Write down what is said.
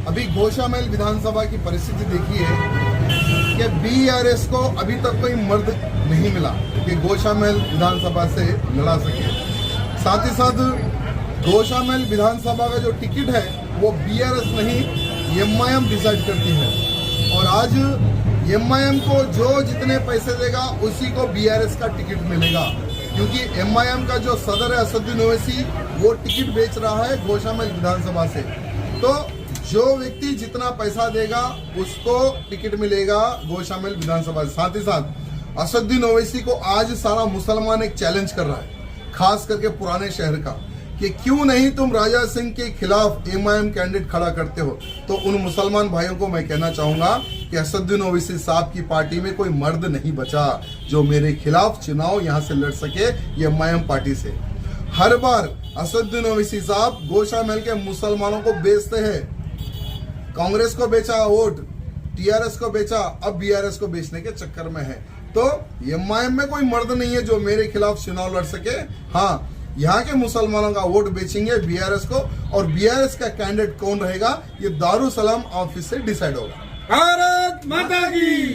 अभी घोषामहल विधानसभा की परिस्थिति देखिए कि बीआरएस को अभी तक कोई मर्द नहीं मिला कि घोषामहल विधानसभा से लड़ा सके। साथ ही साथ घोषामहल विधानसभा का जो टिकट है वो बीआरएस नहीं एमआईएम डिसाइड करती है, और आज एमआईएम को जो जितने पैसे देगा उसी को बीआरएस का टिकट मिलेगा, क्योंकि एमआईएम का जो सदर है असदुद्दीन ओवैसी वो टिकट बेच रहा है घोषामहल विधानसभा से। तो जो व्यक्ति जितना पैसा देगा उसको टिकट मिलेगा घोषामहल विधानसभा से। साथ ही साथ असदुद्दीन ओवैसी को आज सारा मुसलमान एक चैलेंज कर रहा है, खास करके पुराने शहर का, कि क्यों नहीं तुम राजा सिंह के खिलाफ एमआईएम कैंडिडेट खड़ा करते हो। तो उन मुसलमान भाइयों को मैं कहना चाहूंगा कि असदुद्दीन ओवैसी साहब की पार्टी में कोई मर्द नहीं बचा जो मेरे खिलाफ चुनाव यहां से लड़ सके ये एमआईएम पार्टी से। हर बार असदुद्दीन ओवैसी साहब घोषामहल के मुसलमानों को बेचते हैं। कांग्रेस को बेचा वोट, टीआरएस को बेचा, अब बीआरएस को बेचने के चक्कर में है। तो एमआईएम में कोई मर्द नहीं है जो मेरे खिलाफ चुनाव लड़ सके। हाँ, यहाँ के मुसलमानों का वोट बेचेंगे बीआरएस को, और बीआरएस का कैंडिडेट कौन रहेगा ये दारुसलाम ऑफिस से डिसाइड होगा। भारत माता की।